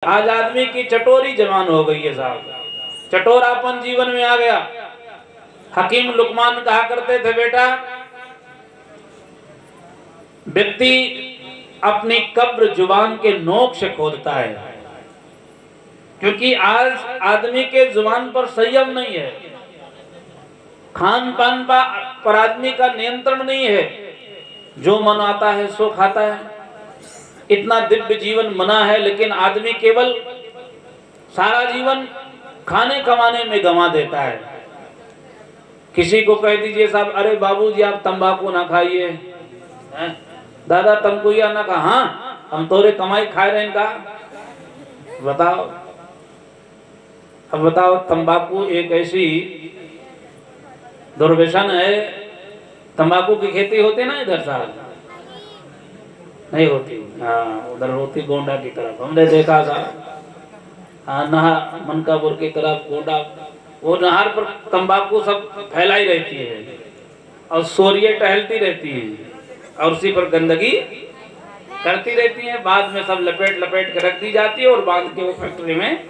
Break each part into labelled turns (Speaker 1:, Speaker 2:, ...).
Speaker 1: आज आदमी की चटोरी जवान हो गई है साहब, चटोरापन जीवन में आ गया। हकीम लुकमान कहा करते थे, बेटा व्यक्ति अपनी कब्र जुबान के नोक से खोदता है, क्योंकि आज आदमी के जुबान पर संयम नहीं है, खान पान पर आदमी का नियंत्रण नहीं है, जो मन आता है सो खाता है। इतना दिव्य जीवन मना है, लेकिन आदमी केवल सारा जीवन खाने कमाने में गंवा देता है। किसी को कह दीजिए साहब, अरे बाबूजी आप तंबाकू ना खाइए, दादा तंबाकू ना खा, हाँ हम तोरे कमाई खाए रहे का। बताओ, अब बताओ, तंबाकू एक ऐसी दुर्व्यसन है। तंबाकू की खेती होती ना इधर साहब? नहीं होती। हाँ, उधर होती गोंडा की तरफ, हमने देखा था। हाँ, नहर मनकापुर की तरफ गोंडा, वो नहर पर तंबाकू सब फैलाई रहती है और सोरिये टहलती रहती हैं और उसी पर गंदगी करती रहती है। बाद में सब लपेट लपेट के रख दी जाती है और बांध के वो फैक्ट्री में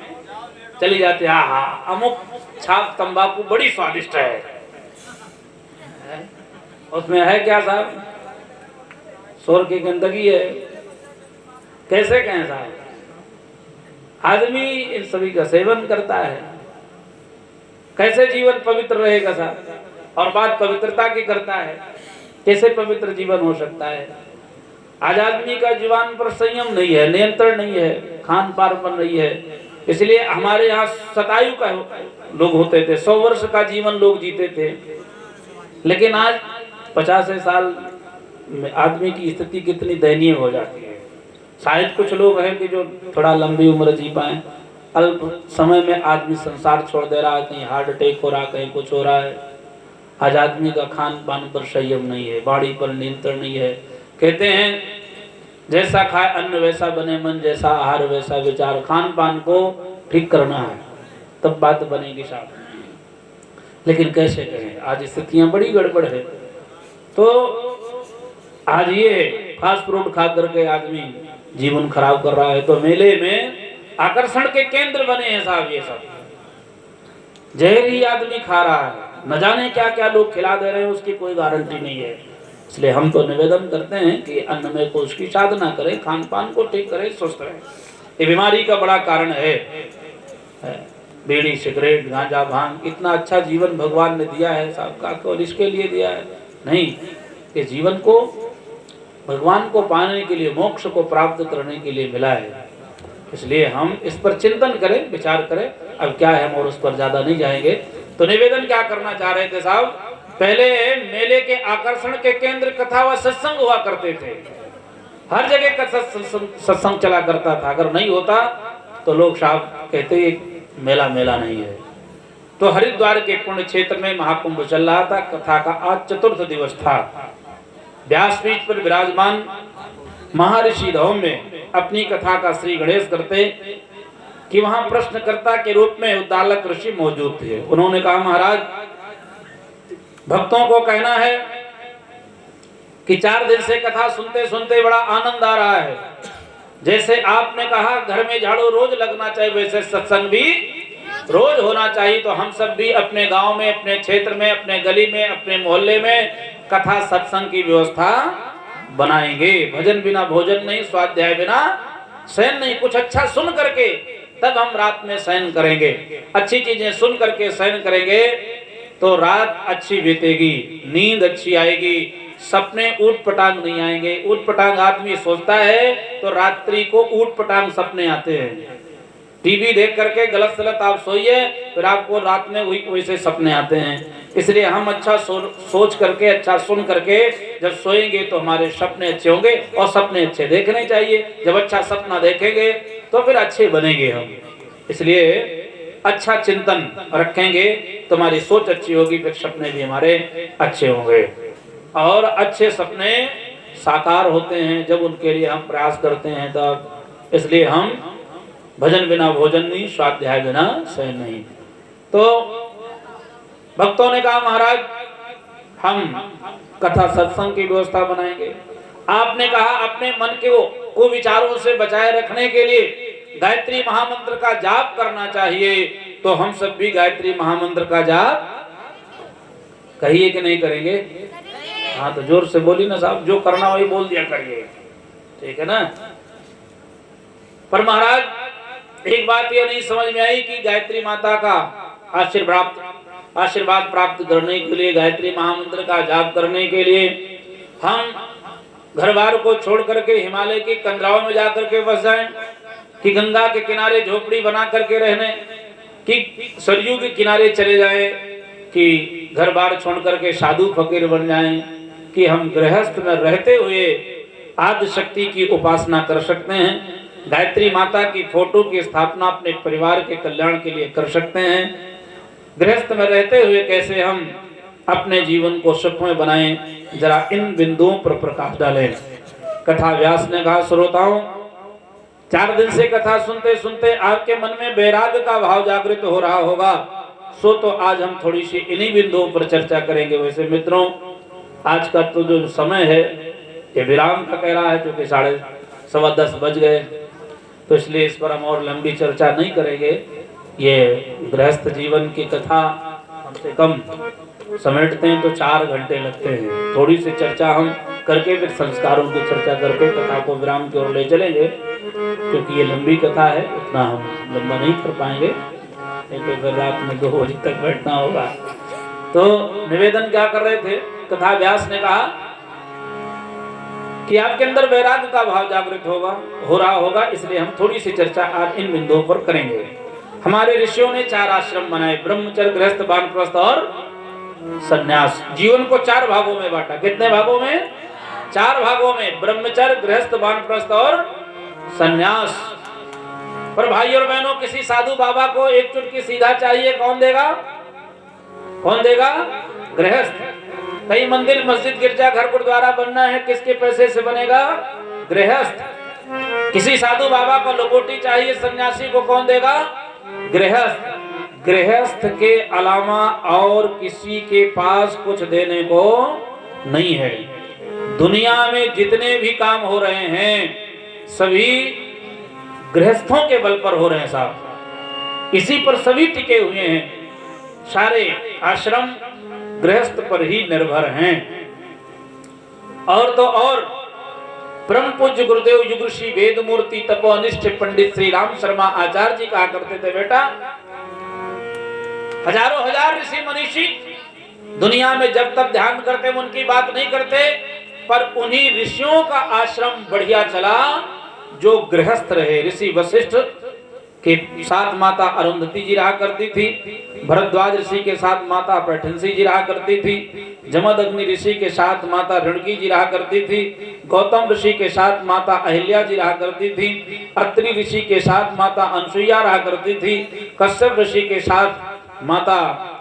Speaker 1: चली जाती है। हाँ, अमुक छाप तंबाकू बड़ी स्वादिष्ट है। उसमें है क्या साहब? सोर की गंदगी है। कैसे कहें साहब? आदमी इन सभी का सेवन करता है, कैसे जीवन पवित्र रहेगा साहब? और बात पवित्रता की करता है, कैसे पवित्र जीवन हो सकता है? आज आदमी का जीवन पर संयम नहीं है, नियंत्रण नहीं है, खान पान पर नहीं है। इसलिए हमारे यहाँ शतायु का लोग होते थे, 100 वर्ष का जीवन लोग जीते थे, लेकिन आज 50 साल में आदमी की स्थिति कितनी दयनीय हो जाती है। शायद कुछ लोग हैं कि जो थोड़ा लंबी उम्र जी पाए, अल्प समय में आदमी संसार छोड़ दे रहा है, कहीं हार्ट अटैक हो रहा है, कहीं कुछ हो रहा है। आज आदमी का खान पान पर संयम नहीं है, बाड़ी पर नियंत्रण नहीं है। कहते हैं जैसा खाए अन्न वैसा बने मन, जैसा आहार वैसा विचार। खान पान को ठीक करना है, तब बात बनेगी साहब। लेकिन कैसे कहें, आज स्थितियां बड़ी गड़बड़ है। तो आज ये फास्ट फूड खा करके आदमी जीवन खराब कर रहा है। तो मेले में आकर्षण के केंद्र बने हैं साहब ये सब। जहर ही आदमी खा रहा है, न जाने क्या क्या लोग खिला दे रहे हैं, उसकी कोई गारंटी नहीं है। इसलिए हम तो निवेदन करते हैं कि अन्न में कोष की साधना करें, खान पान को ठीक करें, स्वस्थ रहें। ये बीमारी का बड़ा कारण है। बीड़ी सिगरेट गांजा भांग, इतना अच्छा जीवन भगवान ने दिया है साहब का, केवल इसके लिए दिया है नहीं, ये जीवन को भगवान को पाने के लिए, मोक्ष को प्राप्त करने के लिए मिला है। इसलिए हम इस पर चिंतन करें, विचार करें। अब क्या है, हम और उस पर ज्यादा नहीं जाएंगे। तो निवेदन क्या करना चाह रहे थे साहब? पहले मेले के आकर्षण के केंद्र कथा व सत्संग हुआ करते थे, हर जगह का सत्संग चला करता था। अगर नहीं होता तो लोग साहब कहते मेला मेला नहीं है। तो हरिद्वार के पुण्य क्षेत्र में महाकुंभ चल रहा था। कथा का आज 4th दिवस था। व्यासपीठ पर विराजमान महर्षि धौम में अपनी कथा का श्री गणेश करते कि वहां प्रश्नकर्ता के रूप में उद्दालक ऋषि मौजूद थे। उन्होंने कहा, महाराज भक्तों को कहना है कि 4 दिन से कथा सुनते सुनते बड़ा आनंद आ रहा है। जैसे आपने कहा घर में झाड़ू रोज लगना चाहिए, वैसे सत्संग भी रोज होना चाहिए। तो हम सब भी अपने गांव में, अपने क्षेत्र में, अपने गली में, अपने मोहल्ले में कथा सत्संग की व्यवस्था बनाएंगे। भजन बिना भोजन नहीं, स्वाध्याय बिना शयन नहीं। कुछ अच्छा सुन करके तब हम रात में शयन करेंगे। अच्छी चीजें सुन करके शयन करेंगे तो रात अच्छी बीतेगी, नींद अच्छी आएगी, सपने ऊट पटांग नहीं आएंगे। ऊट पटांग आदमी सोचता है तो रात्रि को ऊट पटांग सपने आते हैं। टीवी देख करके गलत सलत आप सोइए, फिर आपको रात में वैसे सपने आते हैं। इसलिए हम अच्छा सोच करके, अच्छा सुन करके जब सोएंगे तो हमारे सपने अच्छे होंगे, और सपने अच्छे देखने चाहिए। जब अच्छा सपना देखेंगे तो फिर अच्छे बनेंगे हम। इसलिए अच्छा चिंतन रखेंगे तो हमारी सोच अच्छी होगी, फिर सपने भी हमारे अच्छे होंगे। और अच्छे सपने साकार होते हैं जब उनके लिए हम प्रयास करते हैं तब। इसलिए हम भजन बिना भोजन नहीं, स्वाध्याय बिना शयन नहीं। तो भक्तों ने कहा, महाराज हम कथा सत्संग की व्यवस्था बनाएंगे। आपने कहा अपने मन के को विचारों से बचाए रखने के लिए गायत्री महामंत्र का जाप करना चाहिए, तो हम सब भी गायत्री महामंत्र का जाप कहिए कि नहीं करेंगे? हाँ तो जोर से बोली ना साहब, जो करना वही बोल दिया करिए, ठीक है ना। पर महाराज एक बात ये नहीं समझ में आई कि गायत्री माता का आशीर्वाद प्राप्त करने के लिए, गायत्री महामंत्र का जाप करने के लिए हम घर बार को छोड़ करके हिमालय की कंदराओं में जाकर के बस जाएं, कि गंगा के किनारे झोपड़ी बना करके रहने, कि सरयू के किनारे चले जाएं, कि घर बार छोड़ करके साधु फकीर बन जाएं, कि हम गृहस्थ में रहते हुए आदि शक्ति की उपासना कर सकते हैं, गायत्री माता की फोटो की स्थापना अपने परिवार के कल्याण के लिए कर सकते हैं। गृहस्थ में रहते हुए कैसे हम अपने जीवन को सुखमय बनाएं, जरा इन बिंदुओं पर प्रकाश डालें। कथा व्यास ने कहा, श्रोताओं 4 दिन से कथा सुनते सुनते आपके मन में वैराग्य का भाव जागृत हो रहा होगा, सो तो आज हम थोड़ी सी इन्हीं बिंदुओं पर चर्चा करेंगे। वैसे मित्रों, आज का तो जो समय है ये विराम का कह रहा है, क्योंकि 10:15 बज गए, तो इसलिए इस पर हम और लंबी चर्चा नहीं करेंगे। ये गृहस्थ जीवन की कथा कम से कम समेटते हैं तो 4 घंटे लगते हैं। थोड़ी सी चर्चा हम करके फिर संस्कारों की चर्चा करके कथा को विराम की ओर ले चलेंगे, क्योंकि ये लंबी कथा है, उतना हम लंबा नहीं कर पाएंगे, नहीं तो फिर रात में 2 बजे तक बैठना होगा। तो निवेदन क्या कर रहे थे, कथा व्यास ने कहा कि आपके अंदर वैराग्य का भाव जागृत हो रहा होगा, इसलिए हम थोड़ी सी चर्चा आज इन बिंदुओं पर करेंगे। हमारे ऋषियों ने 4 आश्रम बनाए, ब्रह्मचर्य, गृहस्थ, वानप्रस्थ और सन्यास। जीवन को 4 भागों में बांटा। कितने भागों में? 4 भागों में, ब्रह्मचर्य, गृहस्थ, वानप्रस्थ और सन्यास। पर भाई और बहनों, किसी साधु बाबा को एक चुटकी सीधा चाहिए, कौन देगा? कौन देगा? गृहस्थ। कहीं मंदिर, मस्जिद, गिरजा घर, गुरुद्वारा बनना है, किसके पैसे से बनेगा? गृहस्थ। किसी साधु बाबा को लंगोटी चाहिए, सन्यासी को कौन देगा? गृहस्थ। गृहस्थ के अलावा और किसी के पास कुछ देने को नहीं है। दुनिया में जितने भी काम हो रहे हैं सभी गृहस्थों के बल पर हो रहे हैं साहब, इसी पर सभी टिके हुए हैं। सारे आश्रम गृहस्थ पर ही निर्भर हैं। और तो और परम पूज्य गुरुदेव युग ऋषि वेद मूर्ति तपोनिष्ठ पंडित श्री राम शर्मा आचार्य जी कहा करते थे, बेटा हजारों हजार ऋषि मनीषी दुनिया में जब तक ध्यान करते उनकी बात नहीं करते, पर उन्हीं ऋषियों का आश्रम बढ़िया चला जो गृहस्थ रहे। ऋषि वशिष्ठ के साथ माता अरुंधति जी रहा करती थी, भरद्वाज ऋषि के साथ माता पैठनसी जी रहा करती थी, जमदग्नि ऋषि के साथ माता ऋणकी जी रहा करती थी, गौतम ऋषि के साथ माता अहिल्या जी रहा करती थी, अत्रि ऋषि के साथ माता अनसुईया रहा करती थी, कश्यप ऋषि के साथ माता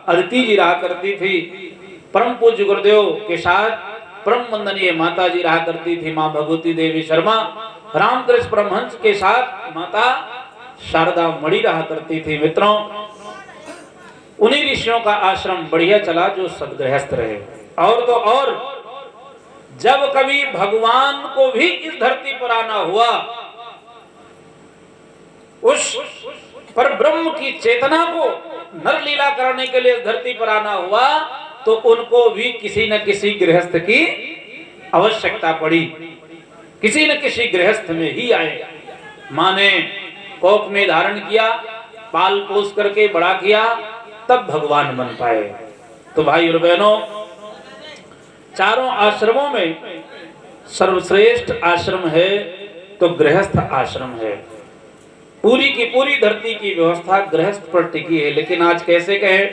Speaker 1: अदिति जी रहा करती थी, परम पूज्य गुरुदेव के साथ परम वंदनीय माता जी रहा करती थी माँ भगवती देवी शर्मा, रामकृष्ण परमहंस के साथ माता शारदा मणि रहा करती थी। मित्रों, उन्हीं ऋषियों का आश्रम बढ़िया चला जो सदगृहस्थ रहे। और तो और जब कभी भगवान को भी इस धरती पर आना हुआ, उस पर ब्रह्म की चेतना को नर लीला करने के लिए धरती पर आना हुआ, तो उनको भी किसी न किसी गृहस्थ की आवश्यकता पड़ी। किसी न किसी गृहस्थ में ही आए। माँ ने कोख में धारण किया, पाल पोस करके बड़ा किया, तब भगवान बन पाए। तो भाई और बहनों, चारों आश्रमों में सर्वश्रेष्ठ आश्रम है तो गृहस्थ आश्रम है। पूरी की पूरी धरती की व्यवस्था गृहस्थ पर टिकी है। लेकिन आज कैसे कहे,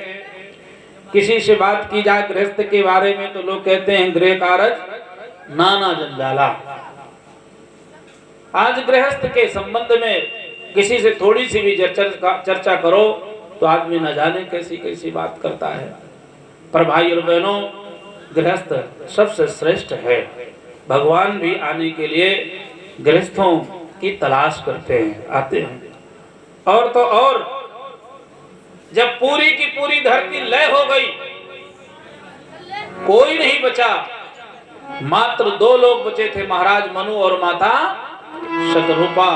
Speaker 1: किसी से बात की जाए गृहस्थ के बारे में तो लोग कहते हैं गृह कारज नाना जंजाला। आज गृहस्थ के संबंध में किसी से थोड़ी सी भी चर्चा करो तो आदमी न जाने कैसी कैसी बात करता है। पर भाई और बहनों, गृहस्थ सबसे श्रेष्ठ है। भगवान भी आने के लिए गृहस्थों की तलाश करते हैं, आते हैं। और तो और जब पूरी की पूरी धरती लय हो गई, कोई नहीं बचा, मात्र 2 लोग बचे थे, महाराज मनु और माता शतरूपा।